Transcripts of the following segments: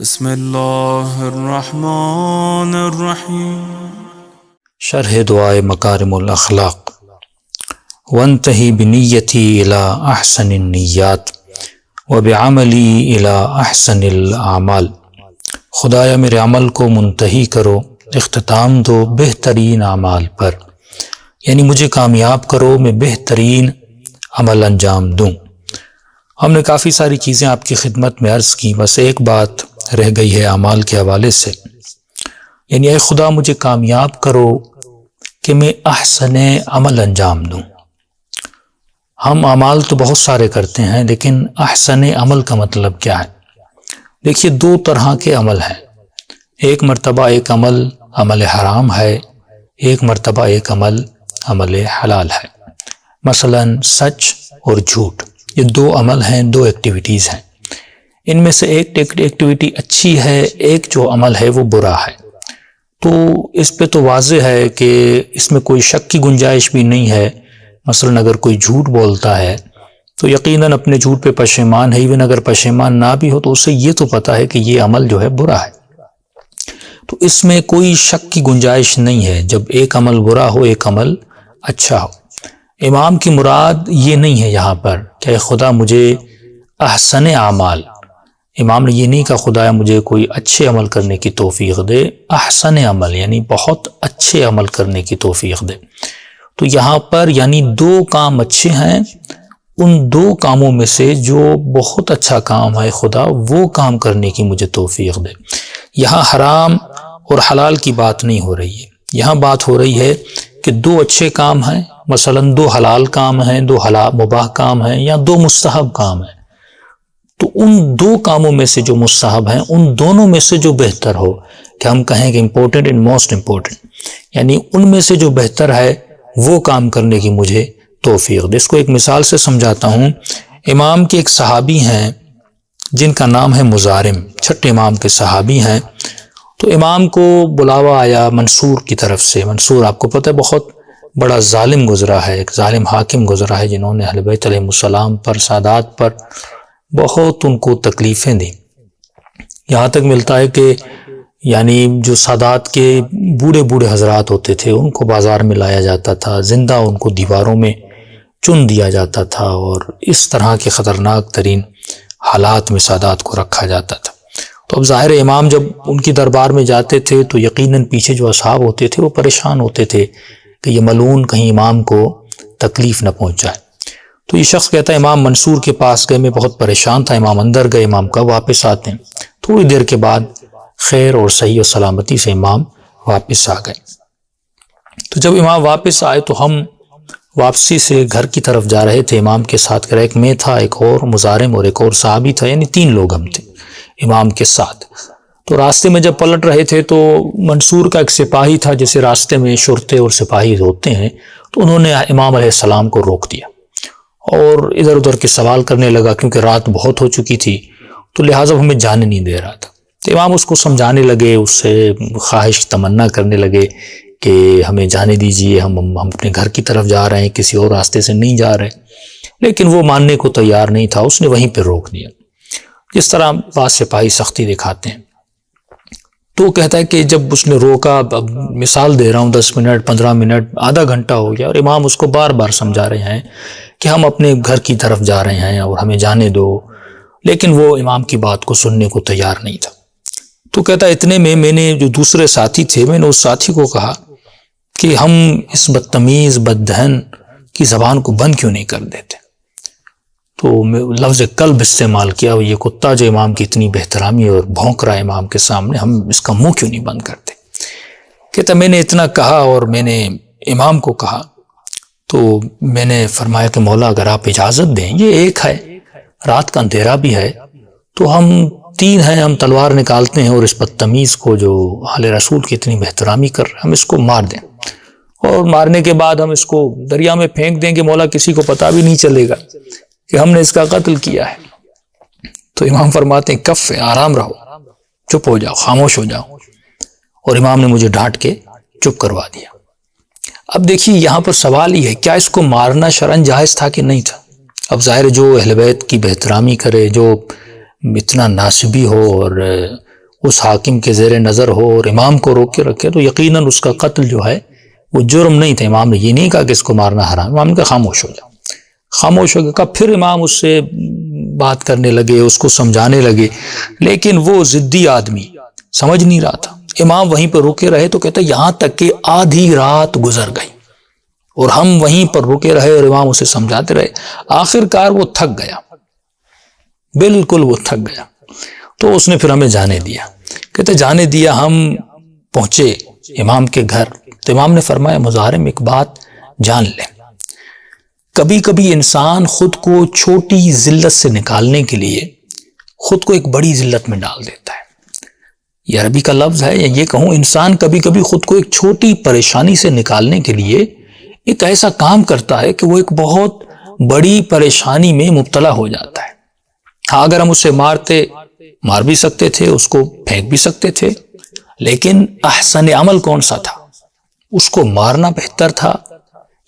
بسم اللہ الرحمن الرحیم۔ شرح دعائے مکارم الاخلاق۔ وانتہی بنیتی الی احسن النیات وبعملی الی احسن الاعمال۔ خدایا میرے عمل کو منتہی کرو، اختتام دو بہترین اعمال پر، یعنی مجھے کامیاب کرو، میں بہترین عمل انجام دوں۔ ہم نے کافی ساری چیزیں آپ کی خدمت میں عرض کی، بس ایک بات رہ گئی ہے اعمال کے حوالے سے، یعنی اے خدا مجھے کامیاب کرو کہ میں احسن عمل انجام دوں۔ ہم اعمال تو بہت سارے کرتے ہیں، لیکن احسن عمل کا مطلب کیا ہے؟ دیکھیے، دو طرح کے عمل ہیں۔ ایک مرتبہ ایک عمل عمل حرام ہے، ایک مرتبہ ایک عمل عمل حلال ہے۔ مثلا سچ اور جھوٹ، یہ دو عمل ہیں، دو ایکٹیویٹیز ہیں۔ ان میں سے ایک ایکٹیویٹی اچھی ہے، ایک جو عمل ہے وہ برا ہے۔ تو اس پہ تو واضح ہے کہ اس میں کوئی شک کی گنجائش بھی نہیں ہے۔ مثلا اگر کوئی جھوٹ بولتا ہے تو یقیناً اپنے جھوٹ پہ پشیمان ہے، ایون اگر پشیمان نہ بھی ہو تو اسے یہ تو پتہ ہے کہ یہ عمل جو ہے برا ہے۔ تو اس میں کوئی شک کی گنجائش نہیں ہے جب ایک عمل برا ہو ایک عمل اچھا ہو۔ امام کی مراد یہ نہیں ہے یہاں پر کہ خدا مجھے احسن اعمال، امام نے یہ نہیں کہا خدایا مجھے کوئی اچھے عمل کرنے کی توفیق دے، احسن عمل یعنی بہت اچھے عمل کرنے کی توفیق دے۔ تو یہاں پر یعنی دو کام اچھے ہیں، ان دو کاموں میں سے جو بہت اچھا کام ہے خدا وہ کام کرنے کی مجھے توفیق دے۔ یہاں حرام اور حلال کی بات نہیں ہو رہی ہے، یہاں بات ہو رہی ہے کہ دو اچھے کام ہیں، مثلا دو حلال کام ہیں، دو مباح کام ہیں، یا دو مستحب کام ہیں۔ تو ان دو کاموں میں سے جو مستحب ہیں ان دونوں میں سے جو بہتر ہو، کہ ہم کہیں کہ امپورٹنٹ اینڈ موسٹ امپورٹنٹ، یعنی ان میں سے جو بہتر ہے وہ کام کرنے کی مجھے توفیق دے۔ اس کو ایک مثال سے سمجھاتا ہوں۔ امام کے ایک صحابی ہیں جن کا نام ہے مزارم، چھٹے امام کے صحابی ہیں۔ تو امام کو بلاوا آیا منصور کی طرف سے۔ منصور آپ کو پتہ ہے بہت بڑا ظالم گزرا ہے، ایک ظالم حاکم گزرا ہے جنہوں نے اہل بیت علیہ السلام پر، سادات پر بہت ان کو تکلیفیں دیں۔ یہاں تک ملتا ہے کہ یعنی جو سادات کے بوڑھے بوڑھے حضرات ہوتے تھے ان کو بازار میں لایا جاتا تھا، زندہ ان کو دیواروں میں چن دیا جاتا تھا، اور اس طرح کے خطرناک ترین حالات میں سادات کو رکھا جاتا تھا۔ تو اب ظاہر امام جب ان کی دربار میں جاتے تھے تو یقیناً پیچھے جو اصحاب ہوتے تھے وہ پریشان ہوتے تھے کہ یہ ملعون کہیں امام کو تکلیف نہ پہنچائے۔ تو یہ شخص کہتا ہے امام منصور کے پاس گئے، میں بہت پریشان تھا، امام اندر گئے، امام کب واپس آتے ہیں؟ تھوڑی دیر کے بعد خیر اور صحیح اور سلامتی سے امام واپس آ گئے۔ تو جب امام واپس آئے تو ہم واپسی سے گھر کی طرف جا رہے تھے، امام کے ساتھ ایک میں تھا، ایک اور مزارم اور ایک اور صحابی تھا، یعنی 3 لوگ ہم تھے امام کے ساتھ۔ تو راستے میں جب پلٹ رہے تھے تو منصور کا ایک سپاہی تھا، جیسے راستے میں شرطے اور سپاہی ہوتے ہیں، تو انہوں نے امام علیہ السلام کو روک دیا اور ادھر ادھر کے سوال کرنے لگا، کیونکہ رات بہت ہو چکی تھی تو لہٰذا ہمیں جانے نہیں دے رہا تھا۔ تو امام اس کو سمجھانے لگے، اس سے خواہش تمنا کرنے لگے کہ ہمیں جانے دیجئے، ہم اپنے گھر کی طرف جا رہے ہیں، کسی اور راستے سے نہیں جا رہے، لیکن وہ ماننے کو تیار نہیں تھا، اس نے وہیں پہ روک دیا، جس طرح بعض سپاہی سختی دکھاتے ہیں۔ تو کہتا ہے کہ جب اس نے روکا، اب مثال دے رہا ہوں 10 منٹ 15 منٹ آدھا گھنٹہ ہو گیا، اور امام اس کو بار بار سمجھا رہے ہیں کہ ہم اپنے گھر کی طرف جا رہے ہیں اور ہمیں جانے دو، لیکن وہ امام کی بات کو سننے کو تیار نہیں تھا۔ تو کہتا ہے اتنے میں نے جو دوسرے ساتھی تھے، میں نے اس ساتھی کو کہا کہ ہم اس بدتمیز بددہن کی زبان کو بند کیوں نہیں کر دیتے؟ تو میں لفظ قلب استعمال کیا، یہ کتا جو امام کی اتنی بہترامی اور بھونک رہا ہے امام کے سامنے، ہم اس کا منہ کیوں نہیں بند کرتے؟ کہتا میں نے اتنا کہا اور میں نے امام کو کہا تو میں نے فرمایا کہ مولا اگر آپ اجازت دیں، یہ ایک ہے، رات کا اندھیرا بھی ہے، تو ہم 3 ہیں، ہم تلوار نکالتے ہیں اور اس بدتمیز کو جو اہل رسول کی اتنی بہترامی کر رہے ہیں ہم اس کو مار دیں، اور مارنے کے بعد ہم اس کو دریا میں پھینک دیں کہ مولا کسی کو پتہ بھی نہیں چلے گا کہ ہم نے اس کا قتل کیا ہے۔ تو امام فرماتے ہیں کف ہے، آرام رہو، چپ ہو جاؤ، خاموش ہو جاؤ، اور امام نے مجھے ڈانٹ کے چپ کروا دیا۔ اب دیکھیے یہاں پر سوال یہ ہے، کیا اس کو مارنا شرعاً جائز تھا کہ نہیں تھا؟ اب ظاہر جو اہل بیت کی بہترامی کرے، جو اتنا ناسبی ہو اور اس حاکم کے زیر نظر ہو اور امام کو روک کے رکھے تو یقیناً اس کا قتل جو ہے وہ جرم نہیں تھا۔ امام نے یہ نہیں کہا کہ اس کو مارنا حرام، امام نے کہا خاموش ہو جاؤ، خاموش ہو گیا۔ پھر امام اس سے بات کرنے لگے، اس کو سمجھانے لگے، لیکن وہ ضدی آدمی سمجھ نہیں رہا تھا۔ امام وہیں پر رکے رہے تو کہتا یہاں تک کہ آدھی رات گزر گئی اور ہم وہیں پر رکے رہے اور امام اسے سمجھاتے رہے۔ آخر کار وہ تھک گیا، بالکل وہ تھک گیا، تو اس نے پھر ہمیں جانے دیا۔ کہتے جانے دیا، ہم پہنچے امام کے گھر تو امام نے فرمایا مظاہرے میں ایک بات جان لیں، کبھی کبھی انسان خود کو چھوٹی ذلت سے نکالنے کے لیے خود کو ایک بڑی ذلت میں ڈال دیتا ہے۔ یہ عربی کا لفظ ہے، یا یہ کہوں انسان کبھی کبھی خود کو ایک چھوٹی پریشانی سے نکالنے کے لیے ایک ایسا کام کرتا ہے کہ وہ ایک بہت بڑی پریشانی میں مبتلا ہو جاتا ہے۔ ہاں اگر ہم اسے مار بھی سکتے تھے، اس کو پھینک بھی سکتے تھے، لیکن احسن عمل کون سا تھا؟ اس کو مارنا بہتر تھا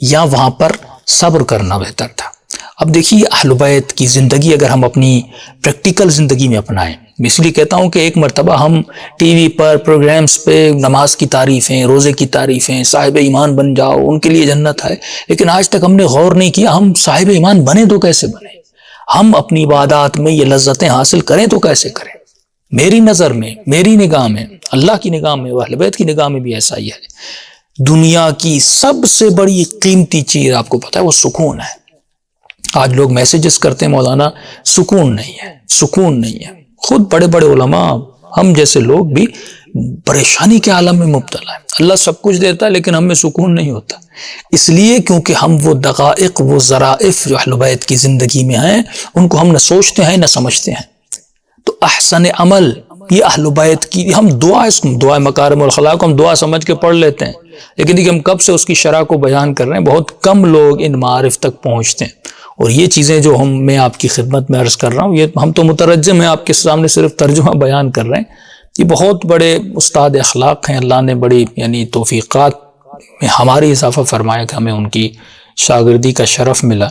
یا وہاں پر صبر کرنا بہتر تھا؟ اب دیکھیے اہل بیت کی زندگی اگر ہم اپنی پریکٹیکل زندگی میں اپنائیں، میں اس لیے کہتا ہوں کہ ایک مرتبہ ہم ٹی وی پر پروگرامز پہ نماز کی تعریفیں، روزے کی تعریفیں، صاحب ایمان بن جاؤ ان کے لیے جنت ہے، لیکن آج تک ہم نے غور نہیں کیا ہم صاحب ایمان بنے تو کیسے بنے، ہم اپنی عبادات میں یہ لذتیں حاصل کریں تو کیسے کریں۔ میری نظر میں، میری نگاہ میں، اللہ کی نگاہ میں، اہل بیت کی نگاہ میں بھی ایسا ہی ہے۔ دنیا کی سب سے بڑی قیمتی چیز آپ کو پتا ہے وہ سکون ہے۔ آج لوگ میسیجز کرتے ہیں مولانا سکون نہیں ہے، سکون نہیں ہے۔ خود بڑے بڑے علماء، ہم جیسے لوگ بھی پریشانی کے عالم میں مبتلا ہیں۔ اللہ سب کچھ دیتا ہے لیکن ہم میں سکون نہیں ہوتا، اس لیے کیونکہ ہم وہ دقائق، وہ ظرائف جو اہل بیت کی زندگی میں ہیں ان کو ہم نہ سوچتے ہیں نہ سمجھتے ہیں۔ تو احسن عمل یہ اہل بیت کی، ہم دعا مکارم الاخلاق کو ہم دعا سمجھ کے پڑھ لیتے ہیں، لیکن دیکھیں ہم کب سے اس کی شرح کو بیان کر رہے ہیں، بہت کم لوگ ان معارف تک پہنچتے ہیں۔ اور یہ چیزیں جو میں آپ کی خدمت میں عرض کر رہا ہوں، یہ ہم تو مترجم ہیں، آپ کے سامنے صرف ترجمہ بیان کر رہے ہیں۔ یہ بہت بڑے استاد اخلاق ہیں، اللہ نے بڑی توفیقات میں ہماری اضافہ فرمایا کہ ہمیں ان کی شاگردی کا شرف ملا،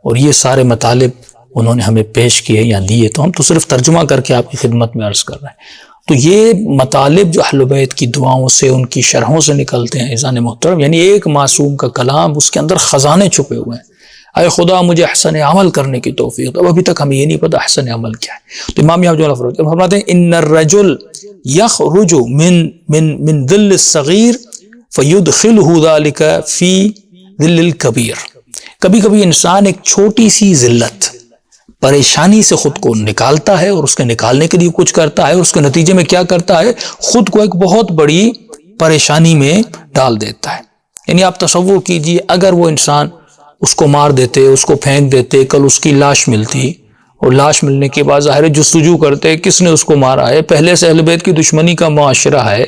اور یہ سارے مطالب انہوں نے ہمیں پیش کیے یا دیے، تو ہم تو صرف ترجمہ کر کے آپ کی خدمت میں عرض کر رہے ہیں۔ تو یہ مطالب جو اہل بیت کی دعاؤں سے، ان کی شرحوں سے نکلتے ہیں عزیزان محترم، یعنی ایک معصوم کا کلام، اس کے اندر خزانے چھپے ہوئے ہیں۔ اے خدا مجھے احسن عمل کرنے کی توفیق، اب ابھی تک ہمیں یہ نہیں پتا احسن عمل کیا ہے۔ تو امام یعقوب فرماتے ہیں ان الرجل یخرج من ظل الصغیر فیدخلہ ذلک فی ظل الکبیر۔ کبھی کبھی انسان ایک چھوٹی سی ذلت، پریشانی سے خود کو نکالتا ہے، اور اس کے نکالنے کے لیے کچھ کرتا ہے، اور اس کے نتیجے میں کیا کرتا ہے، خود کو ایک بہت بڑی پریشانی میں ڈال دیتا ہے۔ یعنی آپ تصور کیجئے اگر وہ انسان اس کو مار دیتے، اس کو پھینک دیتے، کل اس کی لاش ملتی، اور لاش ملنے کے بعد ظاہر جستجو کرتے کس نے اس کو مارا ہے، پہلے سے اہل بیت کی دشمنی کا معاشرہ ہے،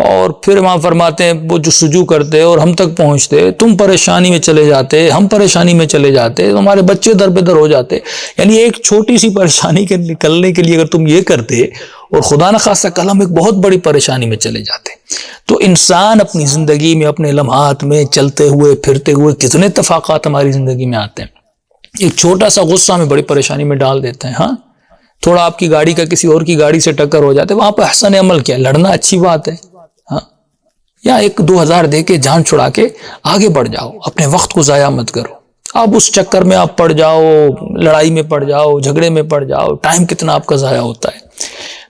اور پھر امام فرماتے ہیں وہ جستجو کرتے اور ہم تک پہنچتے، تم پریشانی میں چلے جاتے، ہم پریشانی میں چلے جاتے، ہمارے بچے در بدر ہو جاتے۔ یعنی ایک چھوٹی سی پریشانی کے نکلنے کے لیے اگر تم یہ کرتے اور خدا نخواستہ کل ہم ایک بہت بڑی پریشانی میں چلے جاتے۔ تو انسان اپنی زندگی میں، اپنے لمحات میں چلتے ہوئے پھرتے ہوئے کتنے اتفاقات ہماری زندگی میں آتے ہیں، ایک چھوٹا سا غصہ میں بڑی پریشانی میں ڈال دیتے ہیں۔ ہاں تھوڑا آپ کی گاڑی کا کسی اور کی گاڑی سے ٹکر ہو جاتے، وہاں پہ احسن عمل کیا، لڑنا اچھی بات ہے، ہاں، یا 1-2 ہزار دے کے جان چھڑا کے آگے بڑھ جاؤ، اپنے وقت کو ضائع مت کرو۔ اب اس چکر میں آپ پڑ جاؤ، لڑائی میں پڑ جاؤ، جھگڑے میں پڑ جاؤ، ٹائم کتنا آپ کا ضائع ہوتا ہے۔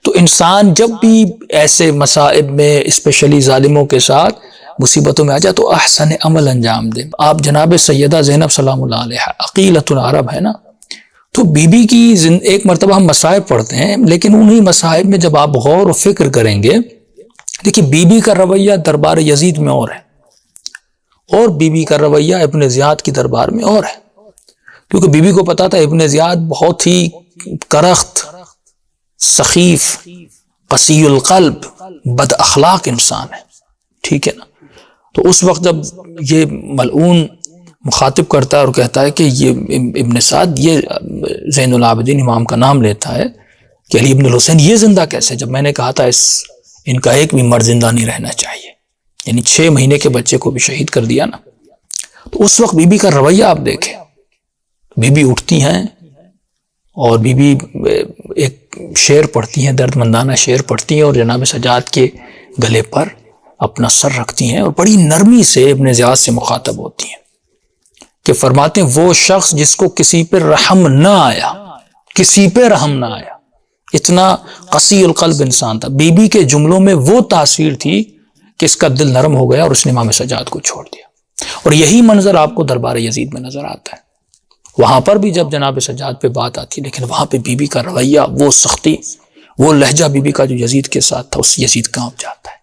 تو انسان جب بھی ایسے مصائب میں، اسپیشلی ظالموں کے ساتھ مصیبتوں میں آ جائے تو احسن عمل انجام دے۔ آپ جناب سیدہ زینب سلام اللہ علیہ عقیلۃ العرب ہے نا، تو بی بی کی ایک مرتبہ ہم مصائب پڑھتے ہیں، لیکن انہی مصائب میں جب آپ غور و فکر کریں گے، دیکھیں بی بی کا رویہ دربار یزید میں اور ہے، اور بی بی کا رویہ ابن زیاد کی دربار میں اور ہے، کیونکہ بی بی کو پتا تھا ابن زیاد بہت ہی کرخت، سخیف، قسی القلب، بد اخلاق انسان ہے، ٹھیک ہے نا۔ تو اس وقت جب یہ ملعون مخاطب کرتا ہے اور کہتا ہے کہ یہ ابن سعد، یہ زین العابدین امام کا نام لیتا ہے کہ علی ابن الحسین یہ زندہ کیسے، جب میں نے کہا تھا ان کا ایک بھی مرد زندہ نہیں رہنا چاہیے، یعنی 6 مہینے کے بچے کو بھی شہید کر دیا نا۔ تو اس وقت بی بی کا رویہ آپ دیکھیں، بی بی اٹھتی ہیں اور بی بی ایک شعر پڑھتی ہیں، درد مندانہ شعر پڑھتی ہیں، اور جناب سجاد کے گلے پر اپنا سر رکھتی ہیں اور بڑی نرمی سے ابن زیاد سے مخاطب ہوتی ہیں کہ فرماتے ہیں وہ شخص جس کو کسی پہ رحم نہ آیا، کسی پہ رحم نہ آیا، اتنا قسی القلب انسان تھا، بی بی کے جملوں میں وہ تاثیر تھی کہ اس کا دل نرم ہو گیا اور اس نے امام سجاد کو چھوڑ دیا۔ اور یہی منظر آپ کو دربار یزید میں نظر آتا ہے، وہاں پر بھی جب جناب سجاد پہ بات آتی ہے، لیکن وہاں پہ بی بی کا رویہ، وہ سختی، وہ لہجہ بی بی کا جو یزید کے ساتھ تھا، اس یزید کانپ جاتا ہے۔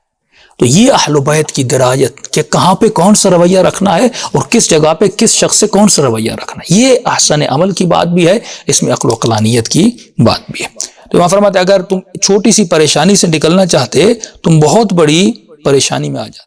تو یہ اہل بیت کی درایت کہ کہاں پہ کون سا رویہ رکھنا ہے اور کس جگہ پہ کس شخص سے کون سا رویہ رکھنا ہے، یہ احسن عمل کی بات بھی ہے، اس میں عقل و عقلانیت کی بات بھی ہے۔ تو وہاں فرماتے اگر تم چھوٹی سی پریشانی سے نکلنا چاہتے تم بہت بڑی پریشانی میں آ جاتے۔